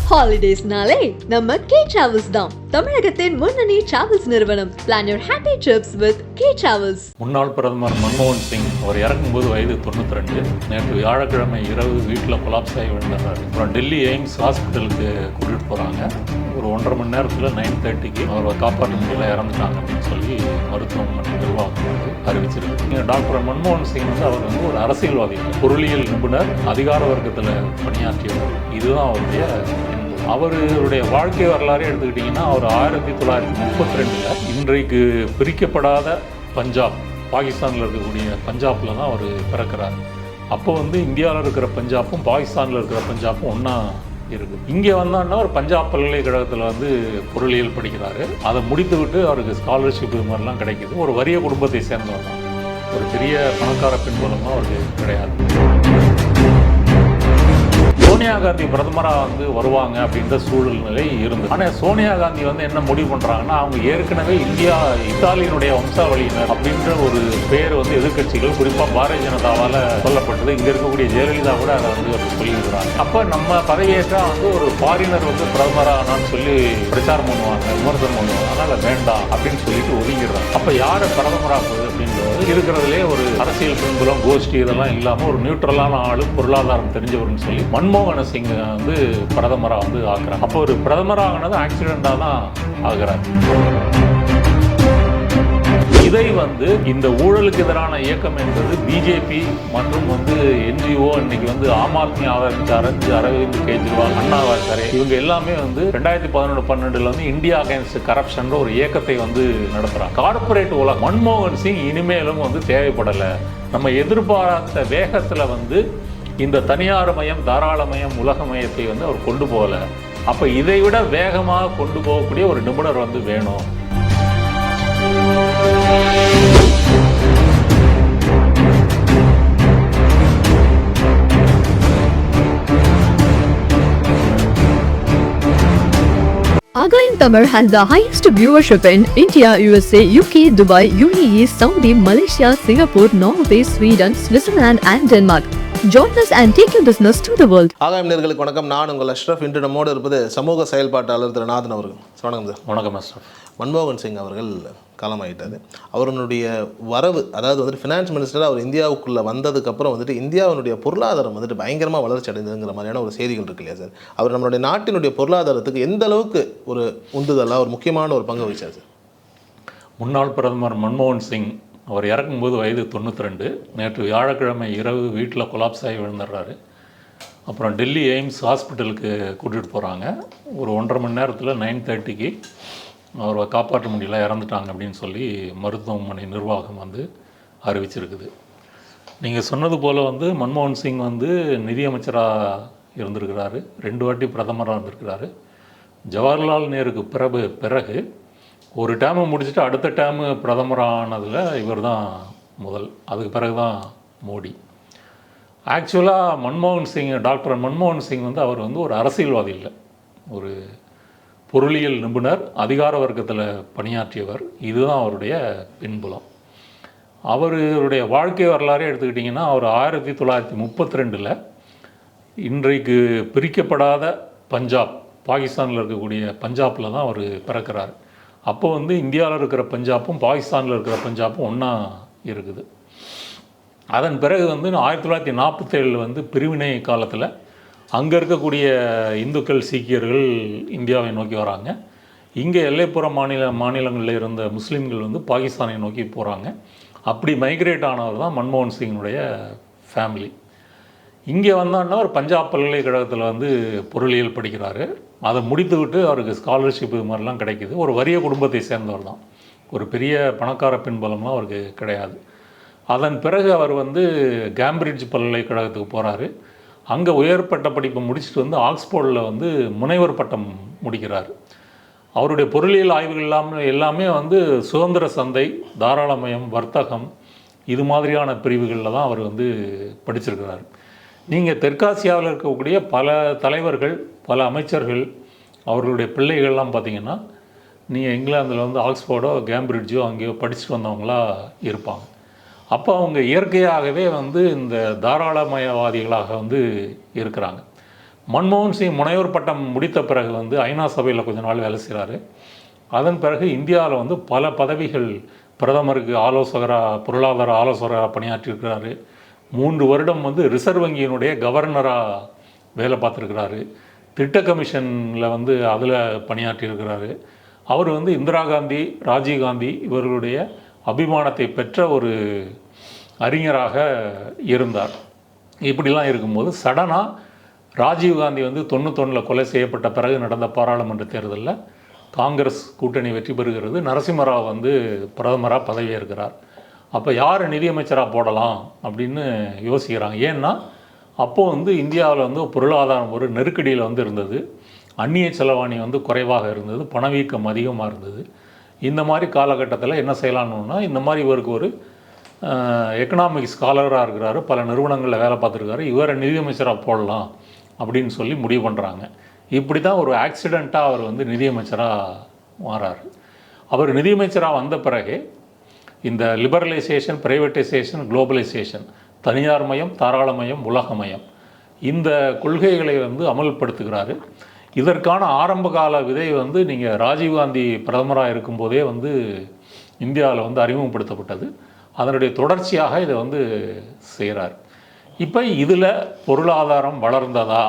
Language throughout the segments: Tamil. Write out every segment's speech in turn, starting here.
ஹாலிடேஸ்னாலே நம்ம கே டிராவல்ஸ் தான். தமிழகத்தின் முன்னணி டிராவல்ஸ் நிறுவனம். Plan your happy trips with K Travels. முன்னாள் பிரதமர் மன்மோகன் சிங் அவர் இறக்கும்போது வயது 92. நேற்று வியாழக்கிழமை இரவு வீட்டில் கொலாப்ஸ் ஆகி விழுந்தார். அப்புறம் டெல்லி எய்ம்ஸ் ஹாஸ்பிட்டலுக்கு கூட்டிகிட்டு போகிறாங்க. ஒரு 1.5 மணி நேரத்தில் 9:30க்கு அவரை காப்பாற்ற முடியல, இறந்துட்டாங்க அப்படின்னு சொல்லி மருத்துவமனை நிர்வாகம் அறிவிச்சிருக்கு. டாக்டர் மன்மோகன் சிங் அவர் ஒரு அரசியல்வாதி, பொருளியல் நிபுணர், அதிகார வர்க்கத்தில் பணியாற்றியவர். இதுதான் அவருடைய அவருடைய வாழ்க்கை வரலாறு எடுத்துக்கிட்டிங்கன்னா, அவர் 1932 இன்றைக்கு பிரிக்கப்படாத பஞ்சாப், பாகிஸ்தானில் இருக்கக்கூடிய பஞ்சாபில் தான் அவர் பிறக்கிறார். அப்போ இந்தியாவில் இருக்கிற பஞ்சாப்பும் பாகிஸ்தானில் இருக்கிற பஞ்சாப்பும் ஒன்றா இருக்குது. இங்கே வந்தான்னா ஒரு பஞ்சாப் பல்கலைக்கழகத்தில் பொருளியல் படிக்கிறாரு. அதை முடித்து விட்டு அவருக்கு ஸ்காலர்ஷிப் இது மாதிரிலாம் கிடைக்கிது. ஒரு வறிய குடும்பத்தை சேர்ந்தவர் தான், ஒரு பெரிய பணக்கார பின்புலமாக அவருக்கு கிடையாது. சோனியா காந்தி பிரதமராக வருவாங்க அப்படின்ற சூழ்நிலை இருந்தது. ஆனால் சோனியா காந்தி என்ன முடிவு பண்ணுறாங்கன்னா, அவங்க ஏற்கனவே இத்தாலியினுடைய வம்சாவளியினர் அப்படின்ற ஒரு பேர் எதிர்கட்சிகள், குறிப்பாக பாரதிய ஜனதாவால் சொல்லப்பட்டது. இங்கே இருக்கக்கூடிய ஜெயலலிதா கூட அதை சொல்லியிருக்கிறாங்க. அப்போ நம்ம பதவியேற்றா ஒரு ஃபாரினர் பிரதமரானான்னு சொல்லி பிரச்சாரம் பண்ணுவாங்க, விமர்சனம் பண்ணுவாங்க. அதனால் வேண்டாம் அப்படின்னு சொல்லிட்டு ஒதுங்கிடுறாங்க. அப்போ யாரை பிரதமராகுது அப்படின்றது இருக்கிறதுலே ஒரு அரசியல் பின்புலம், கோஷ்டி இதெல்லாம் இல்லாமல் ஒரு நியூட்ரலான ஆளு, பொருளாதாரம் தெரிஞ்சவர்னு சொல்லி மன்மோகன் சிங் பிரதமராக ஆகிறார். அப்போ ஒரு பிரதமராகனது ஆக்சிடென்டாக தான் ஆகிறார். இதை இந்த ஊழலுக்கு எதிரான இயக்கம் என்பது பிஜேபி மற்றும் என்ஜிஓ, இன்னைக்கு ஆம் ஆத்மி ஆதரிச்ச அரவிந்த் கெஜ்ரிவால், அண்ணா ஹசாரே, இவங்க எல்லாமே 2011-12 இந்தியா அகைன்ஸ்ட் கரப்ஷன் ஒரு இயக்கத்தை நடத்துறாங்க. கார்பரேட் உலகம் மன்மோகன் சிங் இனிமேலும் தேவைப்படலை. நம்ம எதிர்பார்த்த வேகத்தில் இந்த தனியார் மயம், தாராளமயம், உலகமயத்தை அவர் கொண்டு போகல. அப்போ இதை விட வேகமாக கொண்டு போகக்கூடிய ஒரு நிபுணர் வேணும். Again, Tamil has the highest viewership in India, USA, UK, Dubai, UAE, Saudi, Malaysia, Singapore, Norway, Sweden, Switzerland and Denmark. Join us and take your business to the world. ஆகாயம் நேயர்களுக்கு வணக்கம். நான் உங்கள் அஷ்ரஃப். இன்று நம்மோடு இருப்பது சமூக செயல்பாட்டாளர் திரு நாதன் அவர்கள். வணக்கம் சார். வணக்கம் அஷ்ரஃப். மன்மோகன் சிங் அவர்கள் காலமாயிட்டார். அவருடைய வரவு, அதாவது ஃபினான்ஸ் மினிஸ்டர் அவர் இந்தியாவுக்குள்ளே வந்ததுக்கப்புறம் இந்தியாவினுடைய பொருளாதாரம் பயங்கரமாக வளர்ச்சி அடைந்ததுங்கிற மாதிரியான ஒரு செய்திகள் இருக்கு இல்லையா சார்? அவர் நம்மளுடைய நாட்டினுடைய பொருளாதாரத்துக்கு எந்த அளவுக்கு ஒரு உந்துதலாக ஒரு முக்கியமான ஒரு பங்கு வகிச்சார் சார்? முன்னாள் பிரதமர் மன்மோகன் சிங் அவர் இறக்கும்போது வயது 92. நேற்று வியாழக்கிழமை இரவு வீட்டில் கொலாப்ஸ் ஆகி விழுந்துடுறாரு. அப்புறம் டெல்லி எய்ம்ஸ் ஹாஸ்பிட்டலுக்கு கூட்டிகிட்டு போகிறாங்க. ஒரு 1.5 மணி நேரத்தில் 9:30க்கு அவரை காப்பாற்ற முடியல, இறந்துட்டாங்க அப்படின்னு சொல்லி மருத்துவமனை நிர்வாகம் அறிவிச்சிருக்குது. நீங்கள் சொன்னது போல் மன்மோகன் சிங் நிதியமைச்சராக இருந்திருக்கிறாரு, 2 வாட்டி பிரதமராக இருந்திருக்கிறாரு. ஜவஹர்லால் நேருக்கு பிறகு ஒரு டேர்மை முடிச்சுட்டு அடுத்த டேர்மு பிரதமரானதில் இவர் தான் முதல். அதுக்கு பிறகு தான் மோடி. ஆக்சுவலாக டாக்டர் மன்மோகன் சிங் அவர் ஒரு அரசியல்வாதி இல்லை, ஒரு பொருளியல் நிபுணர், அதிகார வர்க்கத்தில் பணியாற்றியவர். இதுதான் அவருடைய பின்புலம். அவருடைய வாழ்க்கை வரலாறு எடுத்துக்கிட்டிங்கன்னா, அவர் 1932 இன்றைக்கு பிரிக்கப்படாத பஞ்சாப், பாகிஸ்தானில் இருக்கக்கூடிய பஞ்சாபில் தான் அவர் பிறக்கிறார். அப்போ இந்தியாவில் இருக்கிற பஞ்சாப்பும் பாகிஸ்தானில் இருக்கிற பஞ்சாப்பும் ஒன்றா இருக்குது. அதன் பிறகு 1947 பிரிவினை காலத்தில் அங்கே இருக்கக்கூடிய இந்துக்கள், சீக்கியர்கள் இந்தியாவை நோக்கி வராங்க. இங்கே எல்லைப்புற மாநிலங்களில் இருந்த முஸ்லீம்கள் பாகிஸ்தானை நோக்கி போகிறாங்க. அப்படி மைக்ரேட் ஆனவர் தான் மன்மோகன் சிங்கினுடைய ஃபேமிலி. இங்கே வந்தான்னா ஒரு பஞ்சாப் பல்கலைக்கழகத்தில் பொருளியல் படிக்கிறாரு. அதை முடித்து விட்டு அவருக்கு ஸ்காலர்ஷிப் இது மாதிரிலாம் கிடைக்கிது. ஒரு வறிய குடும்பத்தை சேர்ந்தவர் தான், ஒரு பெரிய பணக்கார பின்புலம்லாம் அவருக்கு கிடையாது. அதன் பிறகு அவர் கேம்பிரிட்ஜ் பல்கலைக்கழகத்துக்கு போகிறாரு. அங்கே உயர்பட்ட படிப்பை முடிச்சுட்டு ஆக்ஸ்போர்டில் முனைவர் பட்டம் முடிக்கிறார். அவருடைய பொருளியல் ஆய்வுகள் எல்லாமே சுதந்திர சந்தை, தாராளமயம், வர்த்தகம், இது மாதிரியான பிரிவுகளில் தான் அவர் படிச்சிருக்கிறார். நீங்கள் தெற்காசியாவில் இருக்கக்கூடிய பல தலைவர்கள், பல அமைச்சர்கள், அவர்களுடைய பிள்ளைகள்லாம் பார்த்திங்கன்னா, நீங்கள் இங்கிலாந்தில் ஆக்ஸ்போர்டோ கேம்பிரிட்ஜோ அங்கேயோ படிச்சுட்டு வந்தவங்களா இருப்பாங்க. அப்போ அவங்க இயற்கையாகவே இந்த தாராளமயவாதிகளாக இருக்கிறாங்க. மன்மோகன் சிங் முனைவர் பட்டம் முடித்த பிறகு வந்து ஐநா சபையில் கொஞ்ச நாள் வேலை செய்கிறாரு. அதன் பிறகு இந்தியாவில் வந்து பல பதவிகள், பிரதமருக்கு ஆலோசகராக, பொருளாதார ஆலோசகராக பணியாற்றியிருக்கிறாரு. 3 வருடம் வந்து ரிசர்வ் வங்கியினுடைய கவர்னராக வேலை பார்த்துருக்கிறாரு. திட்ட கமிஷனில் வந்து அதில் பணியாற்றியிருக்கிறாரு. அவர் வந்து இந்திரா காந்தி, ராஜீவ்காந்தி இவர்களுடைய அபிமானத்தை பெற்ற ஒரு அறிஞராக இருந்தார். இப்படிலாம் இருக்கும்போது சடனாக ராஜீவ்காந்தி வந்து 91 கொலை செய்யப்பட்ட பிறகு நடந்த பாராளுமன்ற தேர்தலில் காங்கிரஸ் கூட்டணி வெற்றி பெறுகிறது. நரசிம்மராவ் வந்து பிரதமராக பதவியேற்கிறார். அப்போ யார் நிதியமைச்சராக போடலாம் அப்படின்னு யோசிக்கிறாங்க. ஏன்னா அப்போது வந்து இந்தியாவில் வந்து பொருளாதாரம் ஒரு நெருக்கடியில் வந்து இருந்தது. அந்நிய செலவாணி வந்து குறைவாக இருந்தது, பணவீக்கம் அதிகமாக இருந்தது. இந்த மாதிரி காலகட்டத்தில் என்ன செய்யலாம்னா, இந்த மாதிரி இவருக்கு ஒரு எக்கனாமிக் ஸ்காலராக இருக்கிறாரு, பல நிறுவனங்களில் வேலை பார்த்துருக்காரு, இவரை நிதியமைச்சராக போடலாம் அப்படின்னு சொல்லி முடிவு பண்ணுறாங்க. இப்படி தான் ஒரு ஆக்சிடெண்ட்டாக அவர் வந்து நிதியமைச்சராக மாறார். அவர் நிதியமைச்சராக வந்த பிறகு இந்த லிபரலைசேஷன், பிரைவேட்டைசேஷன், குளோபலைசேஷன், தனியார் மயம், தாராளமயம், உலகமயம், இந்த கொள்கைகளை வந்து அமல்படுத்துகிறாரு. இதற்கான ஆரம்பகால விதை வந்து நீங்கள் ராஜீவ்காந்தி பிரதமராக இருக்கும்போதே வந்து இந்தியாவில் வந்து அறிமுகப்படுத்தப்பட்டது. அதனுடைய தொடர்ச்சியாக இதை வந்து செய்கிறார். இப்போ இதில் பொருளாதாரம் வளர்ந்ததா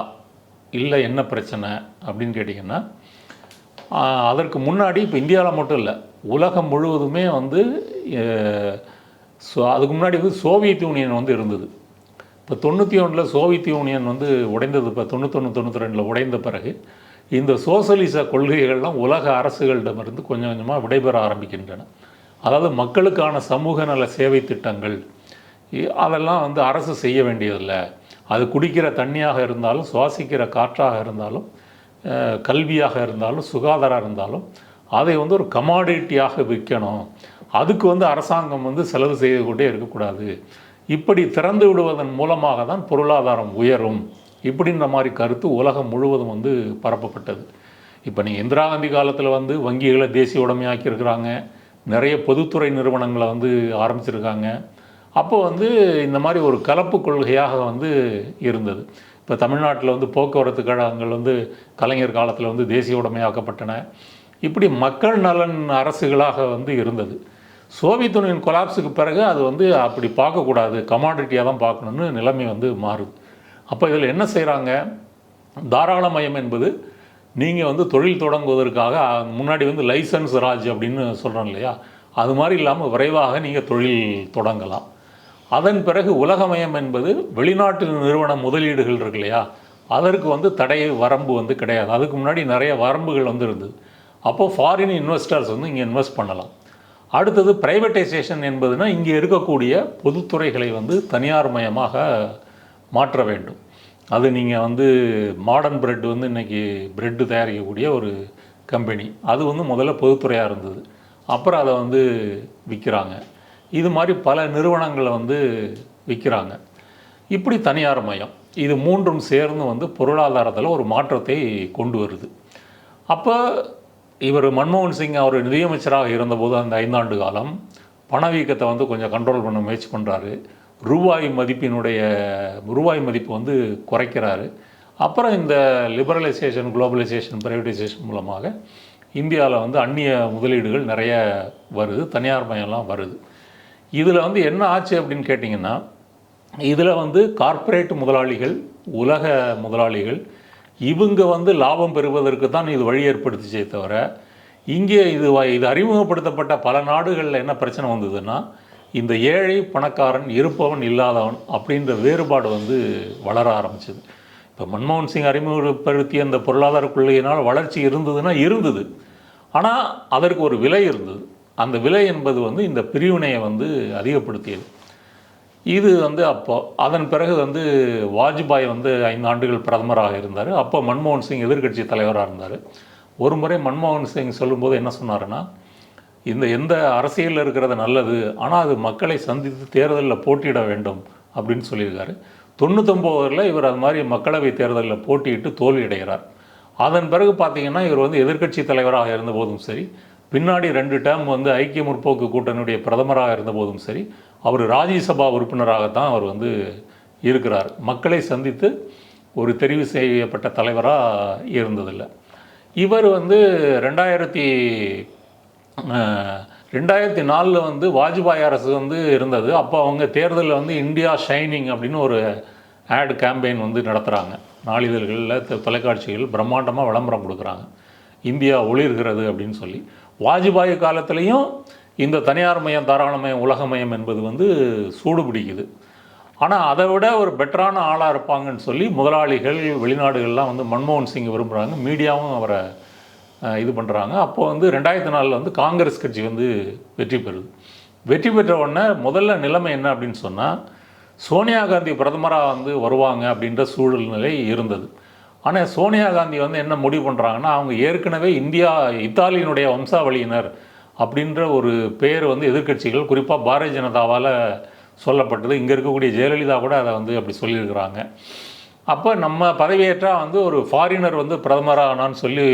இல்லை என்ன பிரச்சனை அப்படின்னு கேட்டிங்கன்னா, அதற்கு முன்னாடி இப்போ இந்தியாவில் மட்டும் இல்லை, உலகம் முழுவதுமே வந்து அதுக்கு முன்னாடி வந்து சோவியத் யூனியன் வந்து இருந்தது. இப்போ 91 சோவியத் யூனியன் வந்து உடைந்தது. இப்போ 91, 92 உடைந்த பிறகு இந்த சோசலிச கொள்கைகள்லாம் உலக அரசுகளிடமிருந்து கொஞ்சம் கொஞ்சமாக விடைபெற ஆரம்பிக்கின்றன. அதாவது மக்களுக்கான சமூக நல சேவை திட்டங்கள் அதெல்லாம் வந்து அரசு செய்ய வேண்டியதில்லை. அது குடிக்கிற தண்ணியாக இருந்தாலும், சுவாசிக்கிற காற்றாக இருந்தாலும், கல்வியாக இருந்தாலும், சுகாதாரம் இருந்தாலும், அதை வந்து ஒரு கமாடிட்டியாக விற்கணும். அதுக்கு வந்து அரசாங்கம் வந்து செலவு செய்து கொண்டே இருக்கக்கூடாது. இப்படி திறந்து விடுவதன் மூலமாக தான் பொருளாதாரம் உயரும். இப்படின்ற மாதிரி கருத்து உலகம் முழுவதும் வந்து பரப்பப்பட்டது. இப்போ நீங்கள் இந்திரா காந்தி காலத்தில் வந்து வங்கிகளை தேசிய உடைமையாக்கியிருக்கிறாங்க, நிறைய பொதுத்துறை நிறுவனங்களை வந்து ஆரம்பிச்சிருக்காங்க. அப்போ வந்து இந்த மாதிரி ஒரு கலப்பு கொள்கையாக வந்து இருந்தது. இப்போ தமிழ்நாட்டில் வந்து போக்குவரத்து கழகங்கள் வந்து கலைஞர் காலத்தில் வந்து தேசிய உடைமையாக்கப்பட்டன. இப்படி மக்கள் நலன் அரசுகளாக வந்து இருந்தது. சோவியத் யூனியன் கொலாப்ஸுக்கு பிறகு அது வந்து அப்படி பார்க்கக்கூடாது, கமாடிட்டியாக தான் பார்க்கணுன்னு நிலைமை வந்து மாறுது. அப்போ இதில் என்ன செய்கிறாங்க, தாராளமயம் என்பது நீங்கள் வந்து தொழில் தொடங்குவதற்காக முன்னாடி வந்து லைசன்ஸ் ராஜ் அப்படின்னு சொல்கிறோம் இல்லையா, அது மாதிரி இல்லாமல் விரைவாக நீங்கள் தொழில் தொடங்கலாம். அதன் பிறகு உலகமயம் என்பது வெளிநாட்டு நிறுவன முதலீடுகள் இருக்கு இல்லையா, அதற்கு வந்து தடை வரம்பு வந்து கிடையாது. அதுக்கு முன்னாடி நிறைய வரம்புகள் வந்து இருந்தது. அப்போது ஃபாரின் இன்வெஸ்டர்ஸ் வந்து இங்கே இன்வெஸ்ட் பண்ணலாம். அடுத்தது ப்ரைவேட்டைசேஷன் என்பதுனா இங்கே இருக்கக்கூடிய பொதுத்துறைகளை வந்து தனியார் மயமாக மாற்ற வேண்டும். அது நீங்கள் வந்து மாடர்ன் பிரெட் வந்து இன்றைக்கி பிரெட்டு தயாரிக்கக்கூடிய ஒரு கம்பெனி, அது வந்து முதல்ல பொதுத்துறையாக இருந்தது. அப்புறம் அதை வந்து விற்கிறாங்க. இது மாதிரி பல நிறுவனங்களை வந்து விற்கிறாங்க. இப்படி தனியார் மயம், இது மூன்றும் சேர்ந்து வந்து பொருளாதாரத்தில் ஒரு மாற்றத்தை கொண்டு வருது. அப்போ இவர் மன்மோகன் சிங் அவர் நிதியமைச்சராக இருந்தபோது அந்த 5 ஆண்டு காலம் பணவீக்கத்தை வந்து கொஞ்சம் கண்ட்ரோல் பண்ண முயற்சி பண்ணுறாரு. ரூபாய் மதிப்பு வந்து குறைக்கிறாரு. அப்புறம் இந்த லிபரலைசேஷன், குளோபலைசேஷன், பிரைவேட்டைசேஷன் மூலமாக இந்தியாவில் வந்து அந்நிய முதலீடுகள் நிறைய வருது, தனியார் மயம்லாம் வருது. இதில் வந்து என்ன ஆச்சு அப்படின்னு கேட்டிங்கன்னா, இதில் வந்து கார்ப்பரேட் முதலாளிகள், உலக முதலாளிகள், இவங்க வந்து லாபம் பெறுவதற்கு தான் இது வழி ஏற்படுத்திச்சே தவிர, இங்கே இது அறிமுகப்படுத்தப்பட்ட பல நாடுகளில் என்ன பிரச்சனை வந்ததுன்னா, இந்த ஏழை பணக்காரன், இருப்பவன் இல்லாதவன் அப்படின்ற வேறுபாடு வந்து வளர ஆரம்பிச்சது. இப்போ மன்மோகன் சிங் அறிமுகப்படுத்திய அந்த பொருளாதார கொள்கையினால் வளர்ச்சி இருந்ததுன்னா இருந்தது, ஆனால் அதற்கு ஒரு விலை இருந்தது. அந்த விலை என்பது வந்து இந்த பிரிவினையை வந்து அதிகப்படுத்தியது. இது வந்து அப்போ அதன் பிறகு வந்து வாஜ்பாய் வந்து 5 ஆண்டுகள் பிரதமராக இருந்தார். அப்போ மன்மோகன் சிங் எதிர்க்கட்சி தலைவராக இருந்தார். ஒரு முறை மன்மோகன் சிங் சொல்லும்போது என்ன சொன்னாருன்னா, எந்த அரசியலில் இருக்கிறது நல்லது, ஆனால் அது மக்களை சந்தித்து தேர்தலில் போட்டியிட வேண்டும் அப்படின்னு சொல்லியிருக்காரு. 99 இவர் அது மாதிரி மக்களவை தேர்தலில் போட்டியிட்டு தோல்வி அடைகிறார். அதன் பிறகு பார்த்திங்கன்னா இவர் வந்து எதிர்க்கட்சி தலைவராக இருந்தபோதும் சரி, பின்னாடி 2 டேர்ம் வந்து ஐக்கிய முற்போக்கு கூட்டணியுடைய பிரதமராக இருந்தபோதும் சரி, அவர் ராஜ்யசபா உறுப்பினராகத்தான் அவர் வந்து இருக்கிறார். மக்களை சந்தித்து ஒரு தெரிவு செய்யப்பட்ட தலைவராக இருந்ததில்லை. இவர் வந்து 2004 வந்து வாஜ்பாய் அரசு வந்து இருந்தது. அப்போ அவங்க தேர்தலில் வந்து இந்தியா ஷைனிங் அப்படின்னு ஒரு ஆட் கேம்பெயின் வந்து நடத்துகிறாங்க. நாளிதழ்களில் தொலைக்காட்சிகள் பிரம்மாண்டமாக விளம்பரம் கொடுக்குறாங்க, இந்தியா ஒளிர்கிறது அப்படின்னு சொல்லி. வாஜ்பாய் காலத்துலேயும் இந்த தனியார் மயம் தாராளமயம் உலகமயம் என்பது வந்து சூடு பிடிக்குது. ஆனால் அதை விட ஒரு பெட்டரான ஆளாக இருப்பாங்கன்னு சொல்லி முதலாளிகள் வெளிநாடுகள்லாம் வந்து மன்மோகன் சிங் விரும்புகிறாங்க, மீடியாவும் அவரை இது பண்ணுறாங்க. அப்போது வந்து 2004 வந்து காங்கிரஸ் கட்சி வந்து வெற்றி பெறுது. வெற்றி பெற்ற உடனே முதல்ல நிலைமை என்ன அப்படின்னு சொன்னால், சோனியா காந்தி பிரதமராக வந்து வருவாங்க அப்படின்ற சூழ்நிலை இருந்தது. ஆனால் சோனியா காந்தி வந்து என்ன முடிவு பண்ணுறாங்கன்னா, அவங்க ஏற்கனவே இத்தாலியினுடைய வம்சாவளியினர் அப்படின்ற ஒரு பேர் வந்து எதிர்க்கட்சிகள் குறிப்பாக பாரதிய ஜனதாவால் சொல்லப்பட்டது. இங்கே இருக்கக்கூடிய ஜெயலலிதா கூட அதை வந்து அப்படி சொல்லியிருக்கிறாங்க. அப்போ நம்ம பதவியேற்றால் வந்து ஒரு ஃபாரினர் வந்து பிரதமரானான்னு சொல்லி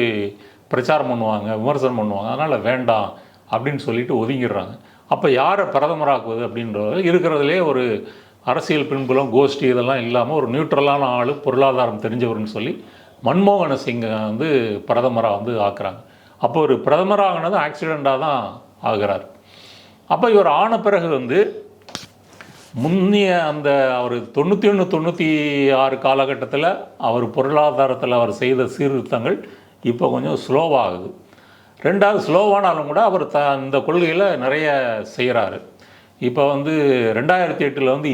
பிரச்சாரம் பண்ணுவாங்க, விமர்சனம் பண்ணுவாங்க, அதனால் வேண்டாம் அப்படின்னு சொல்லிட்டு ஒதுங்கிடுறாங்க. அப்போ யாரை பிரதமராக்குவது அப்படின்றது இருக்கிறதுலே ஒரு அரசியல் பின்புலம் கோஷ்டி இதெல்லாம் இல்லாமல் ஒரு நியூட்ரலான ஆள், பொருளாதாரம் தெரிஞ்சவர்னு சொல்லி மன்மோகன சிங்கை வந்து பிரதமராக வந்து ஆக்குறாங்க. அப்போ ஒரு பிரதமராகினது ஆக்சிடெண்ட்டாக தான் ஆகிறார். அப்போ இவர் ஆன பிறகு வந்து முன்னிய அந்த அவர் 91, 96 காலகட்டத்தில் அவர் பொருளாதாரத்தில் அவர் செய்த சீர்திருத்தங்கள் இப்போ கொஞ்சம் ஸ்லோவாகுது. ரெண்டாவது ஸ்லோவானாலும் கூட அவர் இந்த கொள்கையில் நிறைய செய்கிறாரு. இப்போ வந்து 2008 வந்து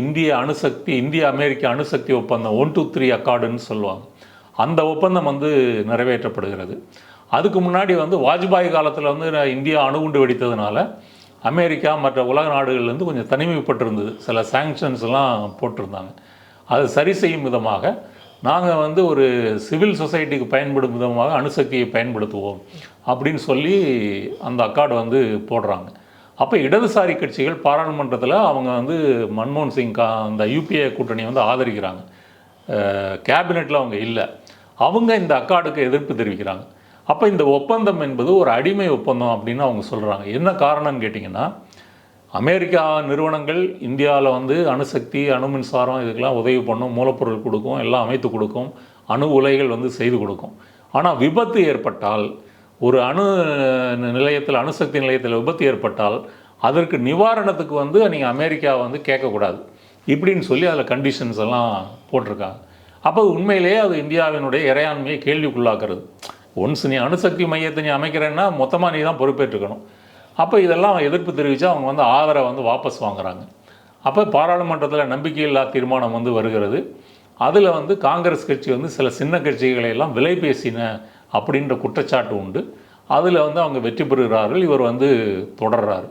இந்திய அமெரிக்க அணுசக்தி ஒப்பந்தம் 123 அக்கார்டுன்னு சொல்லுவாங்க, அந்த ஒப்பந்தம் வந்து நிறைவேற்றப்படுகிறது. அதுக்கு முன்னாடி வந்து வாஜ்பாய் காலத்தில் வந்து இந்தியா அணுகுண்டு வெடித்ததுனால அமெரிக்கா மற்ற உலக நாடுகள்லேருந்து கொஞ்சம் தனிமைப்பட்டிருந்தது, சில சாங்ஷன்ஸ்லாம் போட்டிருந்தாங்க. அது சரி செய்யும் விதமாக நாங்கள் வந்து ஒரு சிவில் சொசைட்டிக்கு பயன்படும் விதமாக அணுசக்தியை பயன்படுத்துவோம் அப்படின்னு சொல்லி அந்த அக்கார்டு வந்து போடுறாங்க. அப்போ இடதுசாரி கட்சிகள் பாராளுமன்றத்தில் அவங்க வந்து மன்மோகன் சிங் அந்த யூபிஏ கூட்டணியை வந்து ஆதரிக்கிறாங்க. கேபினெட்டில் அவங்க இல்லை, அவங்க இந்த அக்கார்டுக்கு எதிர்ப்பு தெரிவிக்கிறாங்க. அப்போ இந்த ஒப்பந்தம் என்பது ஒரு அடிமை ஒப்பந்தம் அப்படின்னு அவங்க சொல்கிறாங்க. என்ன காரணம்னு கேட்டிங்கன்னா, அமெரிக்கா நிறுவனங்கள் இந்தியாவில் வந்து அணுசக்தி, அணு மின்சாரம் இதுக்கெல்லாம் உதவி பண்ணும், மூலப்பொருள் கொடுக்கும், எல்லாம் அமைத்து கொடுக்கும், அணு உலைகள் வந்து செய்து கொடுக்கும். ஆனால் விபத்து ஏற்பட்டால், ஒரு அணுசக்தி நிலையத்தில் விபத்து ஏற்பட்டால் அதற்கு நிவாரணத்துக்கு வந்து நீங்கள் அமெரிக்கா வந்து கேட்கக்கூடாது இப்படின்னு சொல்லி அதில் கண்டிஷன்ஸ் எல்லாம் போட்டிருக்காங்க. அப்போ உண்மையிலேயே அது இந்தியாவினுடைய இறையாண்மையை கேள்விக்குள்ளாக்குறது. ஒன்ஸ் நீ அணுசக்தி மையத்தை நீ அமைக்கிறேன்னா மொத்தமாக நீ தான் பொறுப்பேற்றுக்கணும். அப்போ இதெல்லாம் எதிர்ப்பு தெரிவித்து அவங்க வந்து ஆதரவை வந்து வாபஸ் வாங்குறாங்க. அப்போ பாராளுமன்றத்தில் நம்பிக்கையில்லா தீர்மானம் வந்து வருகிறது. அதில் வந்து காங்கிரஸ் கட்சி வந்து சில சின்ன கட்சிகளை எல்லாம் விலை பேசின அப்படின்ற குற்றச்சாட்டு உண்டு. அதில் வந்து அவங்க வெற்றி பெறுகிறார்கள், இவர் வந்து தொடர்றாரு.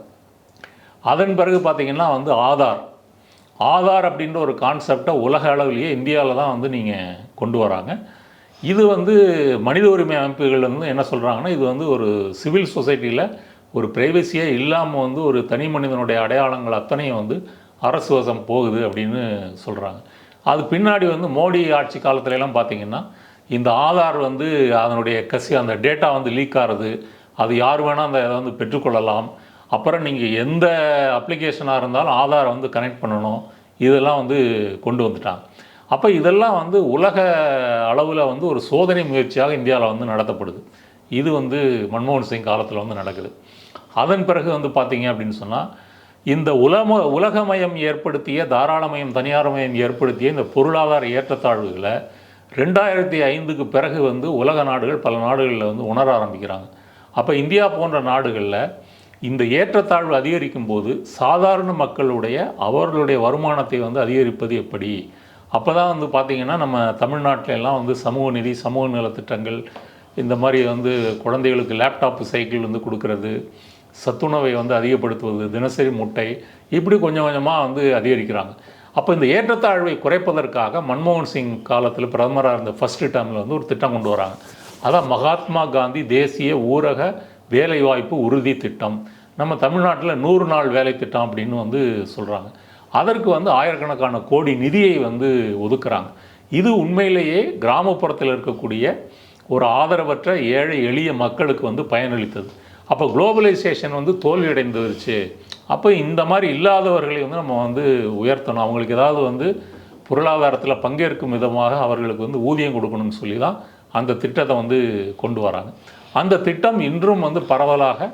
அதன் பிறகு பார்த்திங்கன்னா வந்து ஆதார் அப்படின்ற ஒரு கான்செப்டை உலக அளவிலேயே இந்தியாவில் தான் வந்து நீங்கள் கொண்டு வராங்க. இது வந்து மனித உரிமை அமைப்புகள் வந்து என்ன சொல்கிறாங்கன்னா, இது வந்து ஒரு சிவில் சொசைட்டியில் ஒரு ப்ரைவசியே இல்லாமல் வந்து ஒரு தனி மனிதனுடைய அடையாளங்கள் அத்தனையும் வந்து அரசு வசம் போகுது அப்படின்னு சொல்கிறாங்க. அது பின்னாடி வந்து மோடி ஆட்சி காலத்துலலாம் பார்த்திங்கன்னா இந்த ஆதார் வந்து அதனுடைய அந்த டேட்டா வந்து லீக் ஆகிறது, அது யார் வேணால் அந்த இதை வந்து பெற்றுக்கொள்ளலாம். அப்புறம் நீங்கள் எந்த அப்ளிகேஷனாக இருந்தாலும் ஆதாரை வந்து கனெக்ட் பண்ணணும், இதெல்லாம் வந்து கொண்டு வந்துட்டாங்க. அப்போ இதெல்லாம் வந்து உலக அளவில் வந்து ஒரு சோதனை முயற்சியாக இந்தியாவில் வந்து நடத்தப்படுது. இது வந்து மன்மோகன் சிங் காலத்தில் வந்து நடக்குது. அதன் பிறகு வந்து பார்த்திங்க அப்படின்னு சொன்னால், இந்த உலகமயம் ஏற்படுத்திய, தாராளமயம் தனியார்மயம் ஏற்படுத்திய இந்த பொருளாதார ஏற்றத்தாழ்வுகளை 2005க்கு பிறகு வந்து உலக நாடுகள் பல நாடுகளில் வந்து உணர ஆரம்பிக்கிறாங்க. அப்போ இந்தியா போன்ற நாடுகளில் இந்த ஏற்றத்தாழ்வு அதிகரிக்கும் போது சாதாரண மக்களுடைய அவர்களுடைய வருமானத்தை வந்து அதிகரிப்பது எப்படி? அப்போ தான் வந்து பார்த்திங்கன்னா நம்ம தமிழ்நாட்டிலெல்லாம் வந்து சமூக நிதி, சமூக நலத்திட்டங்கள், இந்த மாதிரி வந்து குழந்தைகளுக்கு லேப்டாப்பு சைக்கிள் வந்து கொடுக்கறது, சத்துணவை வந்து அதிகப்படுத்துவது, தினசரி முட்டை, இப்படி கொஞ்சம் கொஞ்சமாக வந்து அதிகரிக்கிறாங்க. அப்போ இந்த ஏற்றத்தாழ்வை குறைப்பதற்காக மன்மோகன் சிங் காலத்தில் பிரதமராக இருந்த ஃபஸ்ட்டு டேர்மில் வந்து ஒரு திட்டம் கொண்டு வராங்க. அதான் மகாத்மா காந்தி தேசிய ஊரக வேலைவாய்ப்பு உறுதி திட்டம். நம்ம தமிழ்நாட்டில் 100 நாள் வேலை திட்டம் அப்படின்னு வந்து சொல்கிறாங்க. அதற்கு வந்து ஆயிரக்கணக்கான கோடி நிதியை வந்து ஒதுக்குறாங்க. இது உண்மையிலேயே கிராமப்புறத்தில் இருக்கக்கூடிய ஒரு ஆதரவற்ற ஏழை எளிய மக்களுக்கு வந்து பயனளித்தது. அப்போ குளோபலைசேஷன் வந்து தோல்வியடைந்துருச்சு. அப்போ இந்த மாதிரி இல்லாதவர்களை வந்து நம்ம வந்து உயர்த்தணும், அவங்களுக்கு ஏதாவது வந்து பொருளாதாரத்தில் பங்கேற்கும் விதமாக அவர்களுக்கு வந்து ஊதியம் கொடுக்கணும்னு சொல்லி தான் அந்த திட்டத்தை வந்து கொண்டு வராங்க. அந்த திட்டம் இன்றும் வந்து பரவலாக